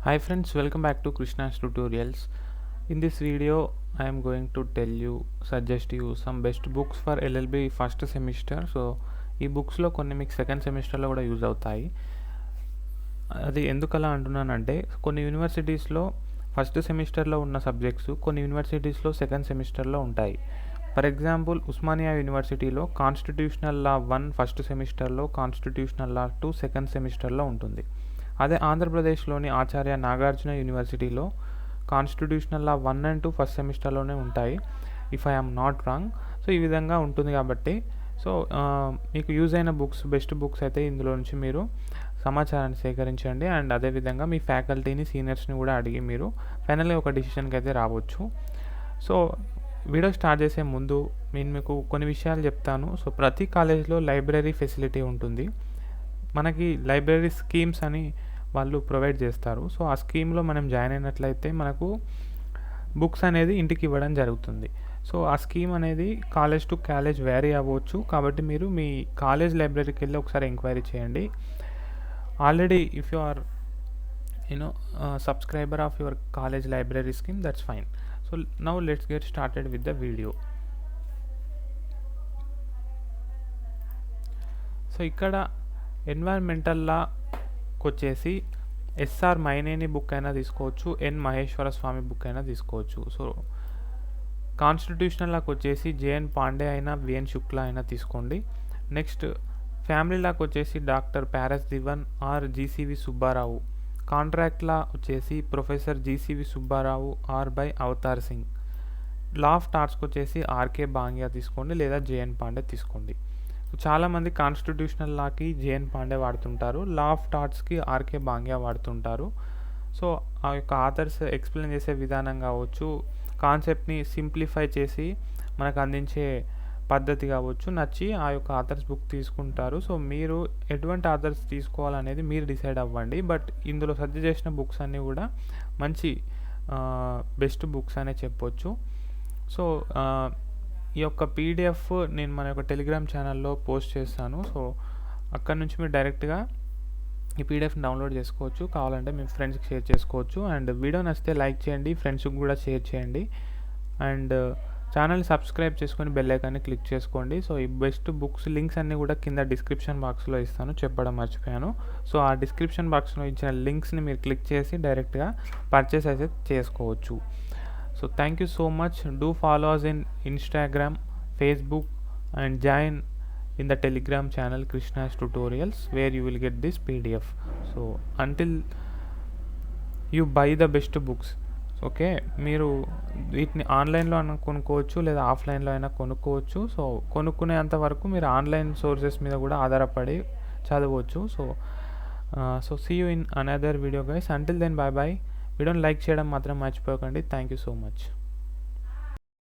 Hi friends, welcome back to Krishna's tutorials. In this video, I am going to suggest you some best books for LLB first semester. So, ఈ బుక్స్లో కొన్ని మీకు second సెమిస్టర్లో కూడా use అవుతాయి. అది ఎందుకలా అంటున్నానంటే కొన్ని యూనివర్సిటీస్లో ఫస్ట్ సెమిస్టర్లో ఉన్న సబ్జెక్ట్స్ కొన్ని యూనివర్సిటీస్లో సెకండ్ సెమిస్టర్లో ఉంటాయి. ఫర్ ఎగ్జాంపుల్ ఉస్మానియా యూనివర్సిటీలో కాన్స్టిట్యూషనల్ లా 1 ఫస్ట్ సెమిస్టర్లో, కాన్స్టిట్యూషనల్ లా 2 సెకండ్ సెమిస్టర్లో ఉంటుంది. అదే ఆంధ్రప్రదేశ్లోని ఆచార్య నాగార్జున యూనివర్సిటీలో కాన్స్టిట్యూషనల్ లా 1 and 2 ఫస్ట్ సెమిస్టర్లోనే ఉంటాయి, if I am not wrong. So ఈ విధంగా ఉంటుంది కాబట్టి సో మీకు యూజ్ అయిన బుక్స్, బెస్ట్ బుక్స్ అయితే ఇందులో నుంచి మీరు సమాచారాన్ని సేకరించండి. అండ్ అదేవిధంగా మీ ఫ్యాకల్టీని, సీనియర్స్ని కూడా అడిగి మీరు ఫైనల్గా ఒక డిసిషన్కి అయితే రావచ్చు. సో వీడియో స్టార్ట్ చేసే ముందు నేను మీకు కొన్ని విషయాలు చెప్తాను. సో ప్రతి కాలేజ్లో లైబ్రరీ ఫెసిలిటీ ఉంటుంది. మనకి లైబ్రరీ స్కీమ్స్ అని వాళ్ళు ప్రొవైడ్ చేస్తారు. సో ఆ స్కీమ్లో మనం జాయిన్ అయినట్లయితే మనకు బుక్స్ అనేది ఇంటికి ఇవ్వడం జరుగుతుంది. సో ఆ స్కీమ్ అనేది కాలేజ్ టు కాలేజ్ వేరీ అవ్వచ్చు. కాబట్టి మీరు మీ కాలేజ్ లైబ్రరీకి వెళ్ళి ఒకసారి ఎంక్వైరీ చేయండి. Already if you are subscriber of your college library scheme, that's fine. So now let's get started with the video. So ఇక్కడ ఎన్వైర్మెంటల్ లాకి వచ్చేసి ఎస్ఆర్ మైనేని బుక్ అయినా తీసుకోవచ్చు, ఎన్ మహేశ్వర స్వామి బుక్ అయినా తీసుకోవచ్చు. సో కాన్స్టిట్యూషనల్ లాకి వచ్చేసి జేఎన్ పాండే అయినా, విఎన్ శుక్లా అయినా తీసుకోండి. నెక్స్ట్ ఫ్యామిలీ లాకి వచ్చేసి doctor Paras Diwan or GCV Subbarao. Contract law వచ్చేసి professor GCV Subbarao or by Avtar Singh. Law of టార్ట్స్కి వచ్చేసి ఆర్కే బాంగ్యా తీసుకోండి, లేదా జేఎన్ పాండే తీసుకోండి. చాలామంది కాన్స్టిట్యూషనల్ లాకి జేఎన్ పాండే వాడుతుంటారు, లా ఆఫ్ టార్ట్స్కి ఆర్కే బాంగ్యా వాడుతుంటారు. సో ఆ యొక్క ఆథర్స్ ఎక్స్ప్లెయిన్ చేసే విధానం కావచ్చు, కాన్సెప్ట్ని సింప్లిఫై చేసి మనకు అందించే పద్ధతి కావచ్చు నచ్చి ఆ యొక్క ఆథర్స్ బుక్ తీసుకుంటారు. సో మీరు ఎటువంటి ఆథర్స్ తీసుకోవాలనేది మీరు డిసైడ్ అవ్వండి. బట్ ఇందులో సజెస్ట్ చేసిన బుక్స్ అన్నీ కూడా మంచి బెస్ట్ బుక్స్ అనే చెప్పొచ్చు. సో ఈ యొక్క పీడిఎఫ్ నేను మన యొక్క టెలిగ్రామ్ ఛానల్లో పోస్ట్ చేస్తాను. సో అక్కడ నుంచి మీరు డైరెక్ట్గా ఈ పీడిఎఫ్ని డౌన్లోడ్ చేసుకోవచ్చు. కావాలంటే మీ ఫ్రెండ్స్కి షేర్ చేసుకోవచ్చు. అండ్ వీడియో నచ్చితే లైక్ చేయండి, ఫ్రెండ్స్కి కూడా షేర్ చేయండి. అండ్ ఛానల్ సబ్స్క్రైబ్ చేసుకొని బెల్ ఐకాన్ని క్లిక్ చేసుకోండి. సో ఈ బెస్ట్ బుక్స్ లింక్స్ అన్నీ కూడా కింద డిస్క్రిప్షన్ బాక్స్లో ఇస్తాను, చెప్పడం మర్చిపోయాను. సో ఆ డిస్క్రిప్షన్ బాక్స్లో ఇచ్చిన లింక్స్ని మీరు క్లిక్ చేసి డైరెక్ట్గా పర్చేస్ అయితే చేసుకోవచ్చు. So thank you so much. Do follow us in Instagram, Facebook, and join in the Telegram channel Krishna's Tutorials, where you will get this PDF. So until you buy the best books, okay, మీరు వీటిని ఆన్లైన్లో అయినా కొనుక్కోవచ్చు, లేదా ఆఫ్లైన్లో అయినా కొనుక్కోవచ్చు. So కొనుక్కునేంత వరకు మీరు ఆన్లైన్ సోర్సెస్ మీద కూడా ఆధారపడి చదవచ్చు. So see you in another video guys. Until then bye bye. వీడియోని లైక్ చేయడం మాత్రం మర్చిపోకండి. Thank you so much.